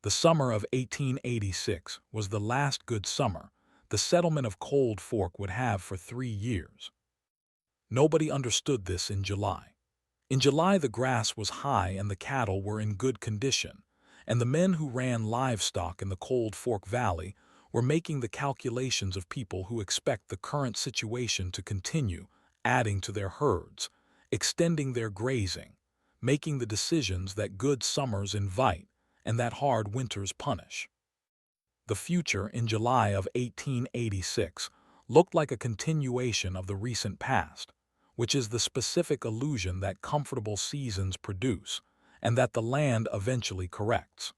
The summer of 1886 was the last good summer the settlement of Cold Fork would have for 3 years. Nobody understood this in July. In July, the grass was high and the cattle were in good condition, and the men who ran livestock in the Cold Fork Valley were making the calculations of people who expect the current situation to continue, adding to their herds, extending their grazing, making the decisions that good summers invite and that hard winters punish. The future in July of 1886 looked like a continuation of the recent past, which is the specific illusion that comfortable seasons produce and that the land eventually corrects.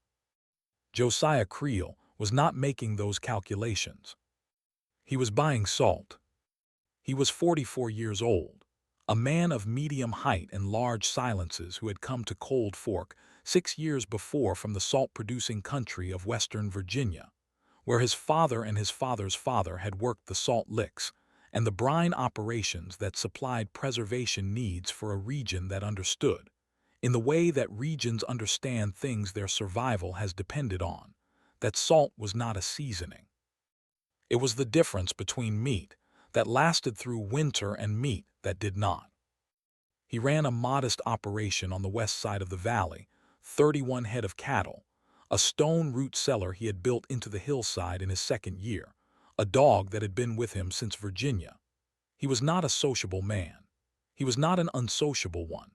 Josiah Creel was not making those calculations. He was buying salt. He was 44 years old, a man of medium height and large silences who had come to Cold Fork 6 years before from the salt-producing country of Western Virginia, where his father and his father's father had worked the salt licks and the brine operations that supplied preservation needs for a region that understood, in the way that regions understand things their survival has depended on, that salt was not a seasoning. It was the difference between meat that lasted through winter and meat that did not. He ran a modest operation on the west side of the valley, 31 head of cattle, a stone root cellar he had built into the hillside in his second year, a dog that had been with him since Virginia. He was not a sociable man. He was not an unsociable one.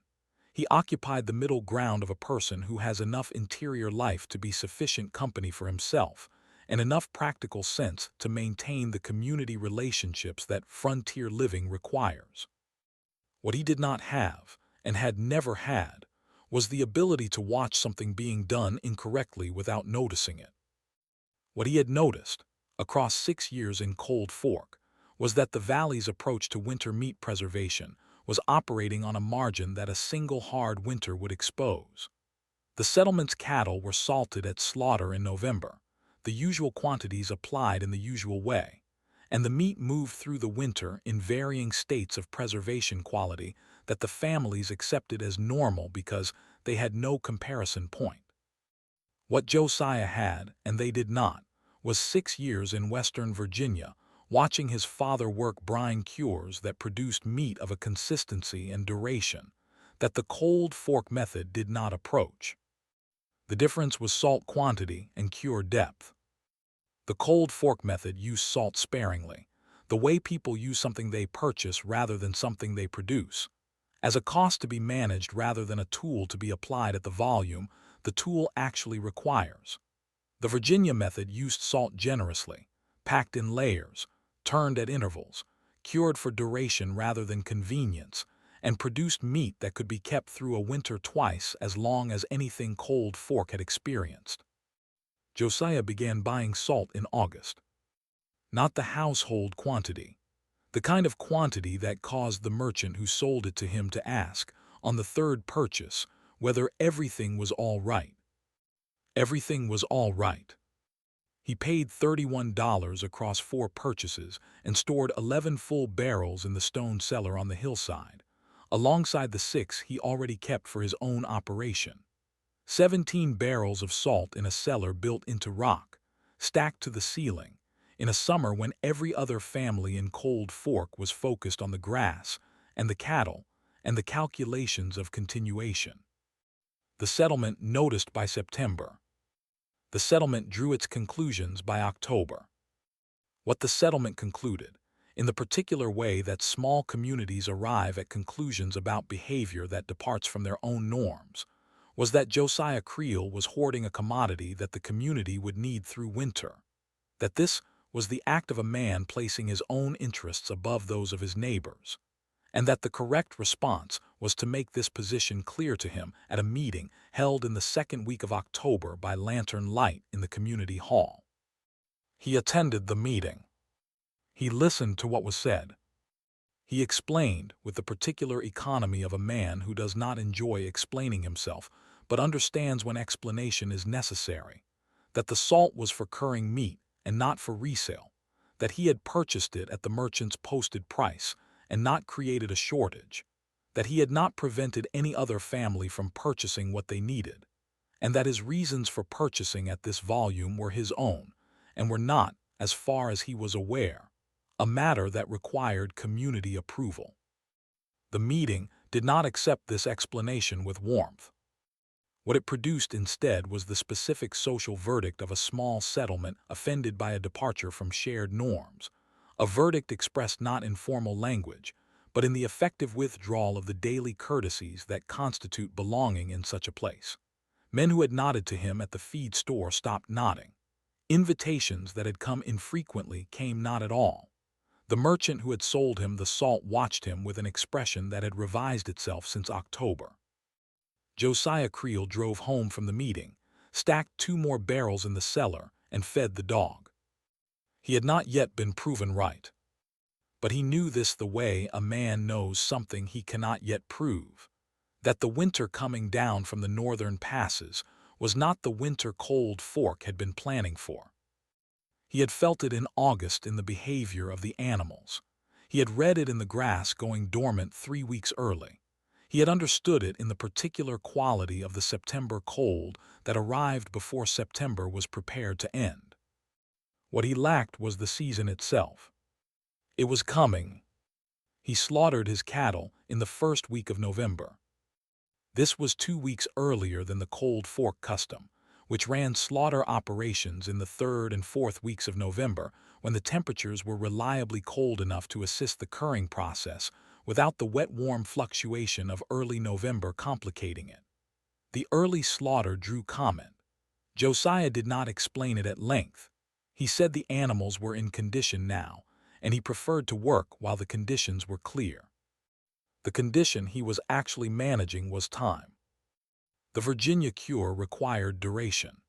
He occupied the middle ground of a person who has enough interior life to be sufficient company for himself and enough practical sense to maintain the community relationships that frontier living requires. What he did not have, and had never had, was the ability to watch something being done incorrectly without noticing it. What he had noticed, across 6 years in Cold Fork, was that the valley's approach to winter meat preservation was operating on a margin that a single hard winter would expose. The settlement's cattle were salted at slaughter in November, the usual quantities applied in the usual way, and the meat moved through the winter in varying states of preservation quality that the families accepted as normal because they had no comparison point. What Josiah had, and they did not, was 6 years in Western Virginia, watching his father work brine cures that produced meat of a consistency and duration that the Cold Fork method did not approach. The difference was salt quantity and cure depth. The Cold Fork method used salt sparingly, the way people use something they purchase rather than something they produce, as a cost to be managed rather than a tool to be applied at the volume the tool actually requires. The Virginia method used salt generously, packed in layers, turned at intervals, cured for duration rather than convenience, and produced meat that could be kept through a winter twice as long as anything Cold Fork had experienced. Josiah began buying salt in August. Not the household quantity, the kind of quantity that caused the merchant who sold it to him to ask, on the third purchase, whether everything was all right. Everything was all right. He paid $31 across 4 purchases and stored 11 full barrels in the stone cellar on the hillside, alongside the 6 he already kept for his own operation. 17 barrels of salt in a cellar built into rock, stacked to the ceiling, in a summer when every other family in Cold Fork was focused on the grass and the cattle and the calculations of continuation. The settlement noticed by September. The settlement drew its conclusions by October. What the settlement concluded, in the particular way that small communities arrive at conclusions about behavior that departs from their own norms, was that Josiah Creel was hoarding a commodity that the community would need through winter, that this was the act of a man placing his own interests above those of his neighbors, and that the correct response was to make this position clear to him at a meeting held in the second week of October by lantern light in the community hall. He attended the meeting. He listened to what was said. He explained with the particular economy of a man who does not enjoy explaining himself, but understands when explanation is necessary, that the salt was for curing meat and not for resale, that he had purchased it at the merchant's posted price and not created a shortage, that he had not prevented any other family from purchasing what they needed, and that his reasons for purchasing at this volume were his own, and were not, as far as he was aware, a matter that required community approval. The meeting did not accept this explanation with warmth. What it produced instead was the specific social verdict of a small settlement offended by a departure from shared norms, a verdict expressed not in formal language, but in the effective withdrawal of the daily courtesies that constitute belonging in such a place. Men who had nodded to him at the feed store stopped nodding. Invitations that had come infrequently came not at all. The merchant who had sold him the salt watched him with an expression that had revised itself since October. Josiah Creel drove home from the meeting, stacked 2 more barrels in the cellar, and fed the dog. He had not yet been proven right. But he knew this the way a man knows something he cannot yet prove, that the winter coming down from the northern passes was not the winter Cold Fork had been planning for. He had felt it in August in the behavior of the animals. He had read it in the grass going dormant 3 weeks early. He had understood it in the particular quality of the September cold that arrived before September was prepared to end. What he lacked was the season itself. It was coming. He slaughtered his cattle in the first week of November. This was 2 weeks earlier than the Cold Fork custom, which ran slaughter operations in the 3rd and 4th weeks of November, when the temperatures were reliably cold enough to assist the curing process without the wet-warm fluctuation of early November complicating it. The early slaughter drew comment. Josiah did not explain it at length. He said the animals were in condition now, and he preferred to work while the conditions were clear. The condition he was actually managing was time. The Virginia cure required duration.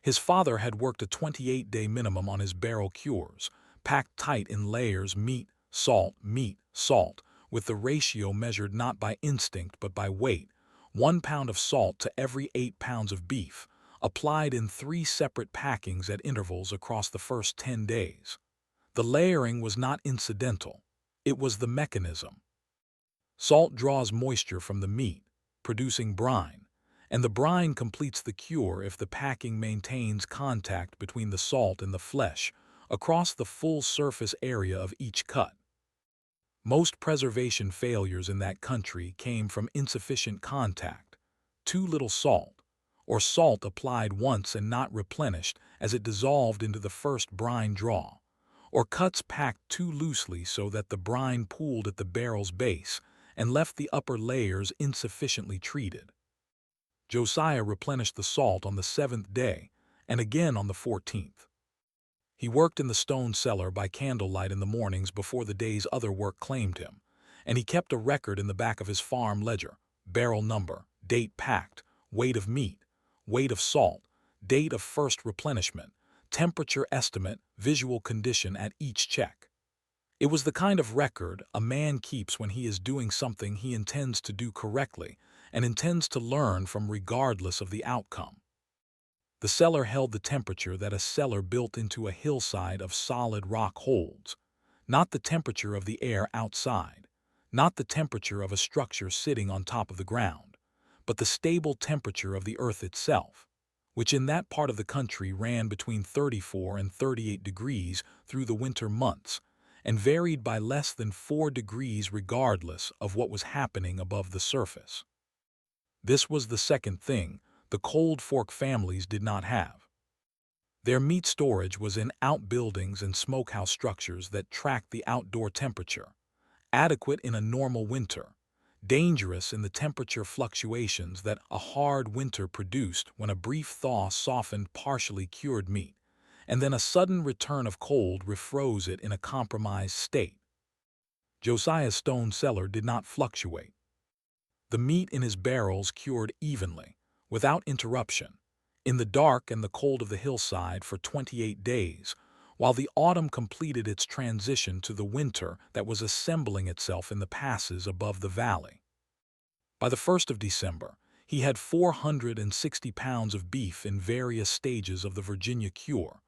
His father had worked a 28-day minimum on his barrel cures, packed tight in layers meat, salt, with the ratio measured not by instinct but by weight, 1 pound of salt to every 8 pounds of beef, applied in 3 separate packings at intervals across the first 10 days. The layering was not incidental. It was the mechanism. Salt draws moisture from the meat, producing brine, and the brine completes the cure if the packing maintains contact between the salt and the flesh across the full surface area of each cut. Most preservation failures in that country came from insufficient contact, too little salt, or salt applied once and not replenished as it dissolved into the first brine draw, or cuts packed too loosely so that the brine pooled at the barrel's base and left the upper layers insufficiently treated. Josiah replenished the salt on the 7th day and again on the 14th. He worked in the stone cellar by candlelight in the mornings before the day's other work claimed him, and he kept a record in the back of his farm ledger: barrel number, date packed, weight of meat, weight of salt, date of first replenishment, temperature estimate, visual condition at each check. It was the kind of record a man keeps when he is doing something he intends to do correctly and intends to learn from regardless of the outcome. The cellar held the temperature that a cellar built into a hillside of solid rock holds, not the temperature of the air outside, not the temperature of a structure sitting on top of the ground, but the stable temperature of the earth itself, which in that part of the country ran between 34 and 38 degrees through the winter months, and varied by less than 4 degrees regardless of what was happening above the surface. This was the second thing the Cold Fork families did not have. Their meat storage was in outbuildings and smokehouse structures that tracked the outdoor temperature, adequate in a normal winter, dangerous in the temperature fluctuations that a hard winter produced when a brief thaw softened partially cured meat, and then a sudden return of cold refroze it in a compromised state. Josiah's stone cellar did not fluctuate. The meat in his barrels cured evenly, without interruption, in the dark and the cold of the hillside for 28 days, while the autumn completed its transition to the winter that was assembling itself in the passes above the valley. By the 1st of December, he had 460 pounds of beef in various stages of the Virginia cure,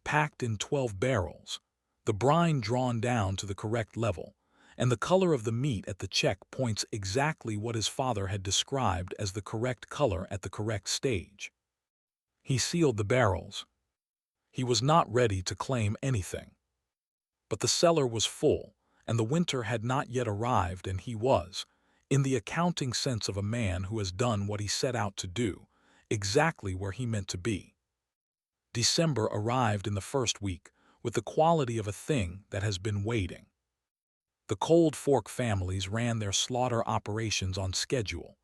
packed in 12 barrels, the brine drawn down to the correct level, and the color of the meat at the check points exactly what his father had described as the correct color at the correct stage. He sealed the barrels. He was not ready to claim anything. But the cellar was full, and the winter had not yet arrived, and he was, in the accounting sense of a man who has done what he set out to do, exactly where he meant to be. December arrived in the first week with the quality of a thing that has been waiting. The Cold Fork families ran their slaughter operations on schedule.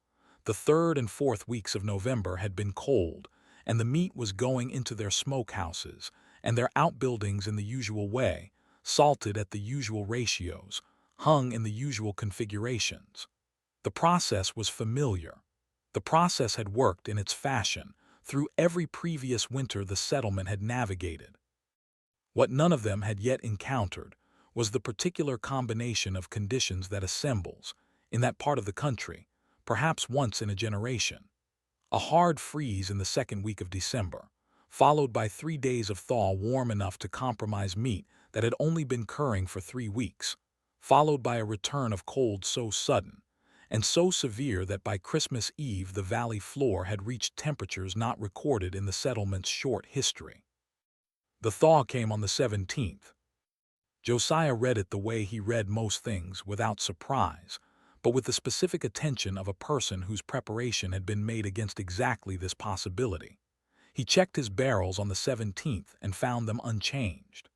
The third and fourth weeks of November had been cold, and the meat was going into their smokehouses and their outbuildings in the usual way, salted at the usual ratios, hung in the usual configurations. The process was familiar. The process had worked in its fashion through every previous winter the settlement had navigated. What none of them had yet encountered was the particular combination of conditions that assembles, in that part of the country, perhaps once in a generation. A hard freeze in the second week of December, followed by 3 days of thaw warm enough to compromise meat that had only been curing for 3 weeks, followed by a return of cold so sudden and so severe that by Christmas Eve the valley floor had reached temperatures not recorded in the settlement's short history. The thaw came on the 17th. Josiah read it the way he read most things, without surprise, but with the specific attention of a person whose preparation had been made against exactly this possibility. He checked his barrels on the 17th and found them unchanged.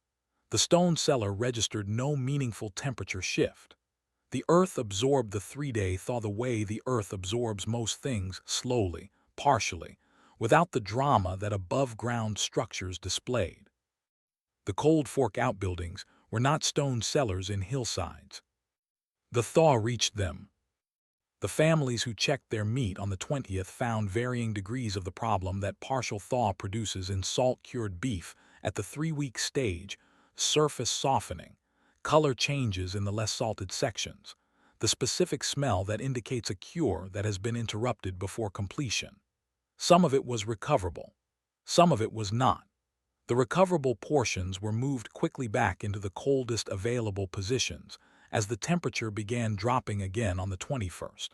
The stone cellar registered no meaningful temperature shift. The earth absorbed the 3-day thaw the way the earth absorbs most things, slowly, partially, without the drama that above-ground structures displayed. The Cold Fork outbuildings were not stone cellars in hillsides. The thaw reached them. The families who checked their meat on the 20th found varying degrees of the problem that partial thaw produces in salt-cured beef at the 3-week stage: surface softening, color changes in the less salted sections, the specific smell that indicates a cure that has been interrupted before completion. Some of it was recoverable. Some of it was not. The recoverable portions were moved quickly back into the coldest available positions as the temperature began dropping again on the 21st.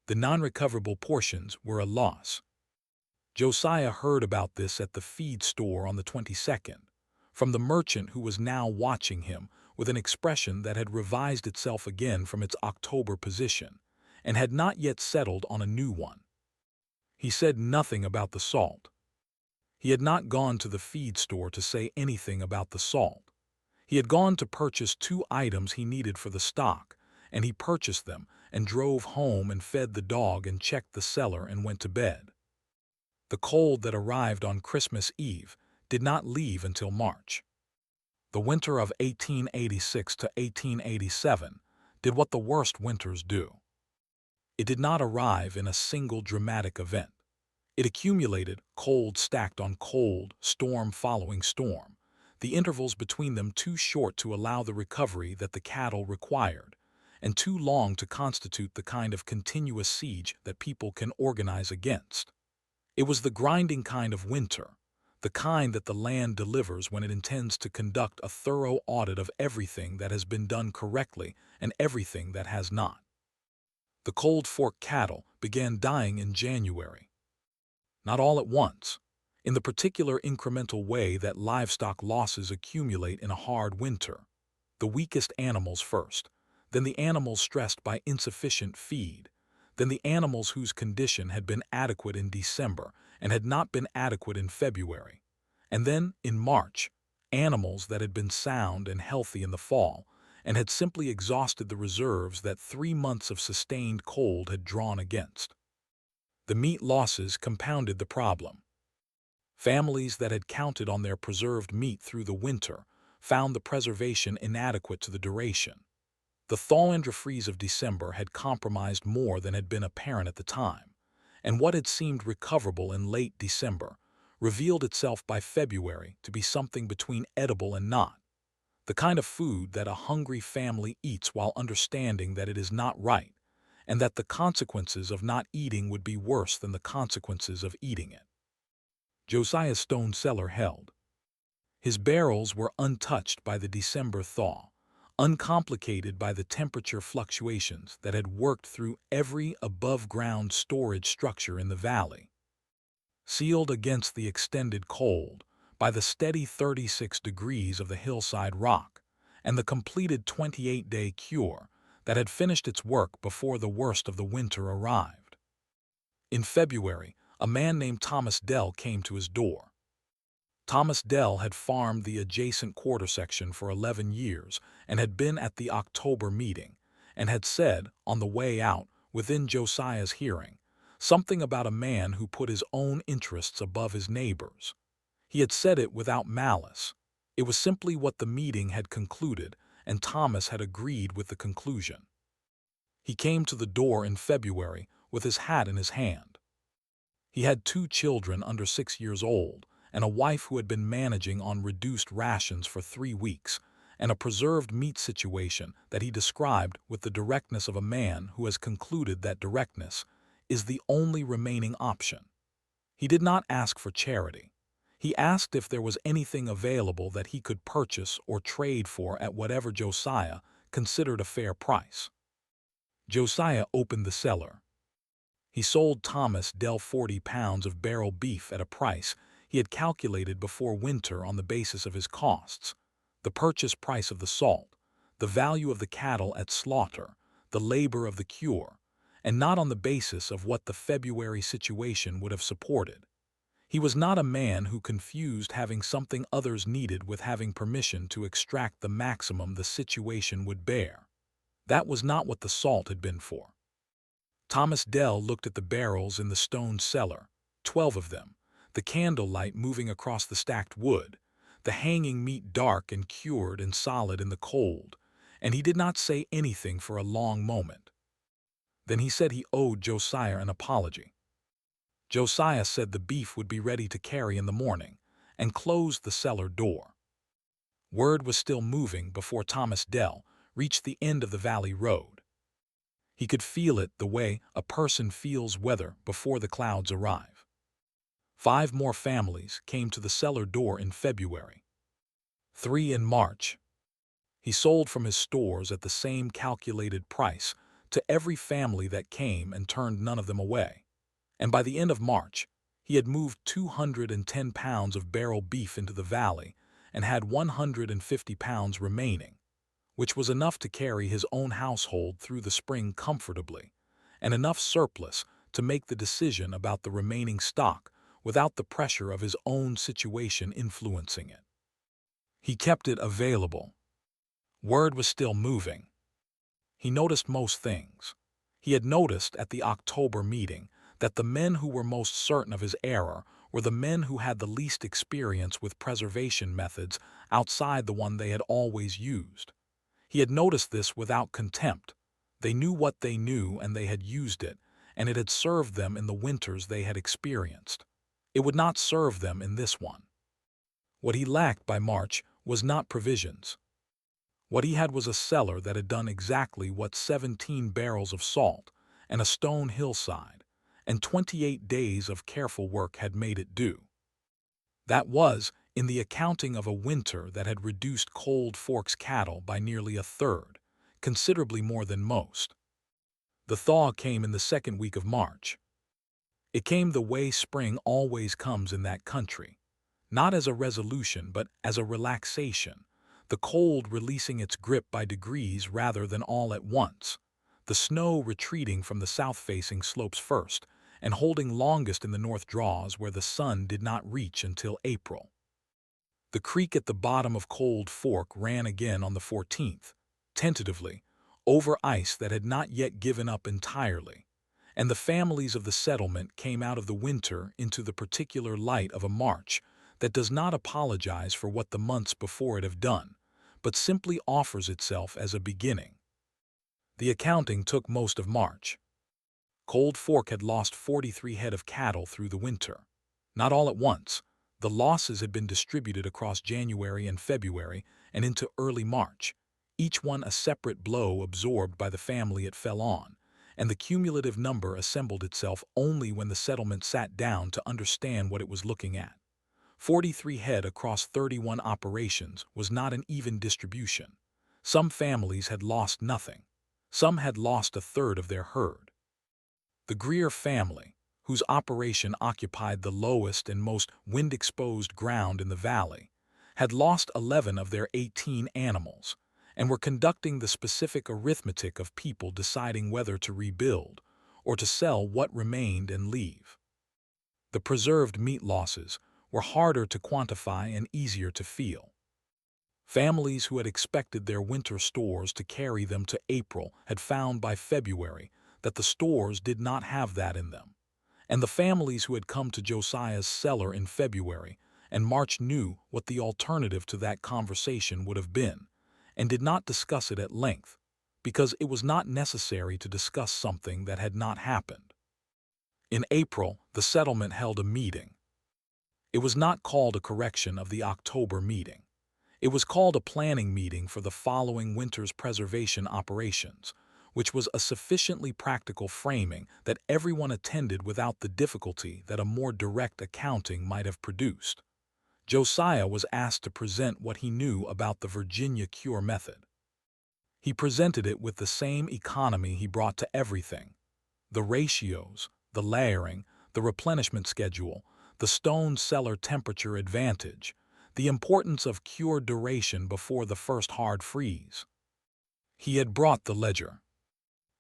The non-recoverable portions were a loss. Josiah heard about this at the feed store on the 22nd, from the merchant who was now watching him with an expression that had revised itself again from its October position and had not yet settled on a new one. He said nothing about the salt. He had not gone to the feed store to say anything about the salt. He had gone to purchase 2 items he needed for the stock, and he purchased them and drove home and fed the dog and checked the cellar and went to bed. The cold that arrived on Christmas Eve did not leave until March. The winter of 1886 to 1887 did what the worst winters do. It did not arrive in a single dramatic event. It accumulated, cold stacked on cold, storm following storm, the intervals between them too short to allow the recovery that the cattle required, and too long to constitute the kind of continuous siege that people can organize against. It was the grinding kind of winter, the kind that the land delivers when it intends to conduct a thorough audit of everything that has been done correctly and everything that has not. The Cold Fork cattle began dying in January. Not all at once, in the particular incremental way that livestock losses accumulate in a hard winter. The weakest animals first, then the animals stressed by insufficient feed, then the animals whose condition had been adequate in December and had not been adequate in February, and then, in March, animals that had been sound and healthy in the fall and had simply exhausted the reserves that 3 months of sustained cold had drawn against. The meat losses compounded the problem. Families that had counted on their preserved meat through the winter found the preservation inadequate to the duration. The thaw and refreeze of December had compromised more than had been apparent at the time, and what had seemed recoverable in late December revealed itself by February to be something between edible and not, the kind of food that a hungry family eats while understanding that it is not right, and that the consequences of not eating would be worse than the consequences of eating it. Josiah's stone cellar held. His barrels were untouched by the December thaw, uncomplicated by the temperature fluctuations that had worked through every above-ground storage structure in the valley. sealed against the extended cold by the steady 36 degrees of the hillside rock and the completed 28-day cure that had finished its work before the worst of the winter arrived. In February, a man named Thomas Dell came to his door. Thomas Dell had farmed the adjacent quarter section for 11 years and had been at the October meeting, and had said, on the way out, within Josiah's hearing, something about a man who put his own interests above his neighbors. He had said it without malice. It was simply what the meeting had concluded, and Thomas had agreed with the conclusion. He came to the door in February with his hat in his hand. He had 2 children under 6 years old, and a wife who had been managing on reduced rations for 3 weeks, and a preserved meat situation that he described with the directness of a man who has concluded that directness is the only remaining option. He did not ask for charity. He asked if there was anything available that he could purchase or trade for at whatever Josiah considered a fair price. Josiah opened the cellar. He sold Thomas Dell 40 pounds of barrel beef at a price he had calculated before winter on the basis of his costs, the purchase price of the salt, the value of the cattle at slaughter, the labor of the cure, and not on the basis of what the February situation would have supported. He was not a man who confused having something others needed with having permission to extract the maximum the situation would bear. That was not what the salt had been for. Thomas Dell looked at the barrels in the stone cellar, 12 of them, the candlelight moving across the stacked wood, the hanging meat dark and cured and solid in the cold, and he did not say anything for a long moment. Then he said he owed Josiah an apology. Josiah said the beef would be ready to carry in the morning, and closed the cellar door. Word was still moving before Thomas Dell reached the end of the valley road. He could feel it the way a person feels weather before the clouds arrive. 5 more families came to the cellar door in February. 3 in March. He sold from his stores at the same calculated price to every family that came and turned none of them away. And by the end of March, he had moved 210 pounds of barrel beef into the valley and had 150 pounds remaining, which was enough to carry his own household through the spring comfortably, and enough surplus to make the decision about the remaining stock without the pressure of his own situation influencing it. He kept it available. Word was still moving. He noticed most things. He had noticed at the October meeting that the men who were most certain of his error were the men who had the least experience with preservation methods outside the one they had always used. He had noticed this without contempt. They knew what they knew and they had used it, and it had served them in the winters they had experienced. It would not serve them in this one. What he lacked by March was not provisions. What he had was a cellar that had done exactly what 17 barrels of salt and a stone hillside and 28 days of careful work had made it do. That was, in the accounting of a winter that had reduced Cold Fork's cattle by nearly a third, considerably more than most. The thaw came in the second week of March. It came the way spring always comes in that country, not as a resolution but as a relaxation, the cold releasing its grip by degrees rather than all at once, the snow retreating from the south-facing slopes first, and holding longest in the north draws where the sun did not reach until April. The creek at the bottom of Cold Fork ran again on the 14th, tentatively, over ice that had not yet given up entirely, and the families of the settlement came out of the winter into the particular light of a March that does not apologize for what the months before it have done, but simply offers itself as a beginning. The accounting took most of March. Cold Fork had lost 43 head of cattle through the winter. Not all at once. The losses had been distributed across January and February and into early March, each one a separate blow absorbed by the family it fell on, and the cumulative number assembled itself only when the settlement sat down to understand what it was looking at. 43 head across 31 operations was not an even distribution. Some families had lost nothing. Some had lost a third of their herd. The Greer family, whose operation occupied the lowest and most wind-exposed ground in the valley, had lost 11 of their 18 animals and were conducting the specific arithmetic of people deciding whether to rebuild or to sell what remained and leave. The preserved meat losses were harder to quantify and easier to feel. Families who had expected their winter stores to carry them to April had found by February that the stores did not have that in them. And the families who had come to Josiah's cellar in February and March knew what the alternative to that conversation would have been, and did not discuss it at length, because it was not necessary to discuss something that had not happened. In April, the settlement held a meeting. It was not called a correction of the October meeting. It was called a planning meeting for the following winter's preservation operations, which was a sufficiently practical framing that everyone attended without the difficulty that a more direct accounting might have produced. Josiah was asked to present what he knew about the Virginia cure method. He presented it with the same economy he brought to everything: the ratios, the layering, the replenishment schedule, the stone cellar temperature advantage, the importance of cure duration before the first hard freeze. He had brought the ledger.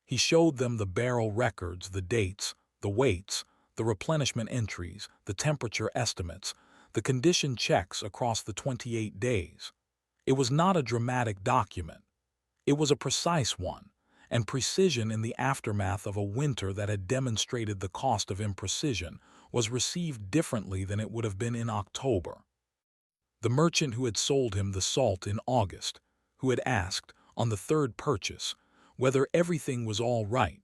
He showed them the barrel records, the dates, the weights, the replenishment entries, the temperature estimates, the condition checks across the 28 days. It was not a dramatic document. It was a precise one, and precision in the aftermath of a winter that had demonstrated the cost of imprecision was received differently than it would have been in October. The merchant who had sold him the salt in August, who had asked, on the third purchase, whether everything was all right,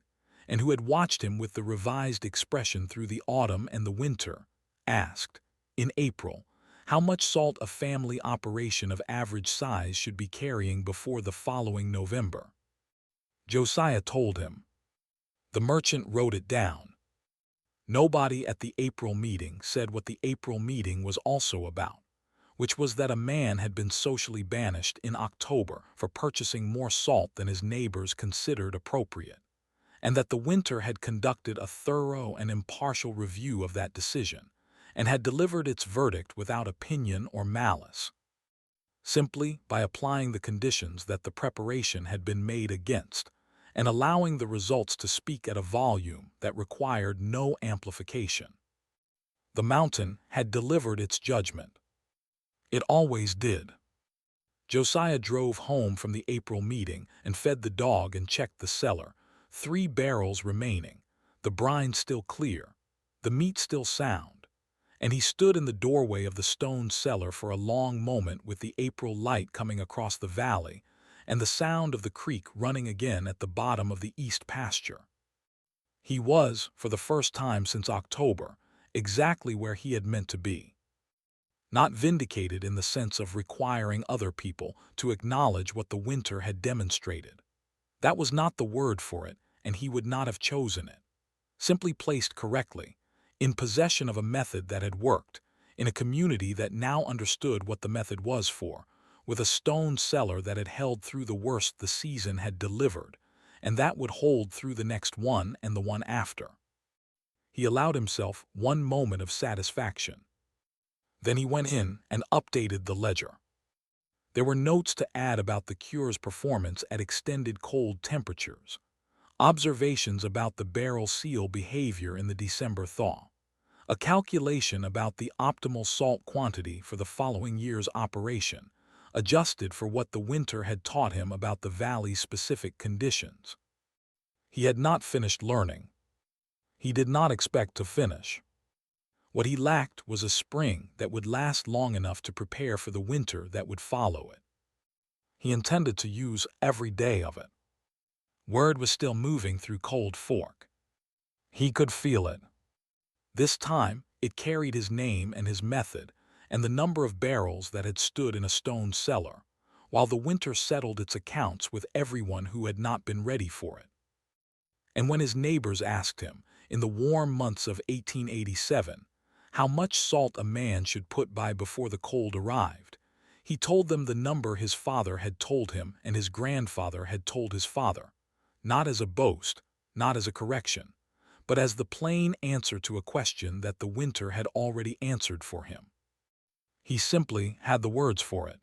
and who had watched him with the revised expression through the autumn and the winter, asked, in April, how much salt a family operation of average size should be carrying before the following November. Josiah told him. The merchant wrote it down. Nobody at the April meeting said what the April meeting was also about, which was that a man had been socially banished in October for purchasing more salt than his neighbors considered appropriate, and that the winter had conducted a thorough and impartial review of that decision, and had delivered its verdict without opinion or malice, simply by applying the conditions that the preparation had been made against, and allowing the results to speak at a volume that required no amplification. The mountain had delivered its judgment. It always did. Josiah drove home from the April meeting and fed the dog and checked the cellar, 3 barrels remaining, the brine still clear, the meat still sound, and he stood in the doorway of the stone cellar for a long moment with the April light coming across the valley and the sound of the creek running again at the bottom of the east pasture. He was, for the first time since October, exactly where he had meant to be. Not vindicated in the sense of requiring other people to acknowledge what the winter had demonstrated. That was not the word for it, and he would not have chosen it. Simply placed correctly, in possession of a method that had worked, in a community that now understood what the method was for, with a stone cellar that had held through the worst the season had delivered, and that would hold through the next one and the one after. He allowed himself one moment of satisfaction. Then he went in and updated the ledger. There were notes to add about the cure's performance at extended cold temperatures, observations about the barrel seal behavior in the December thaw, a calculation about the optimal salt quantity for the following year's operation, adjusted for what the winter had taught him about the valley's specific conditions. He had not finished learning. He did not expect to finish. What he lacked was a spring that would last long enough to prepare for the winter that would follow it. He intended to use every day of it. Word was still moving through Cold Fork. He could feel it. This time, it carried his name and his method and the number of barrels that had stood in a stone cellar, while the winter settled its accounts with everyone who had not been ready for it. And when his neighbors asked him, in the warm months of 1887, how much salt a man should put by before the cold arrived, he told them the number his father had told him and his grandfather had told his father, not as a boast, not as a correction, but as the plain answer to a question that the winter had already answered for him. He simply had the words for it.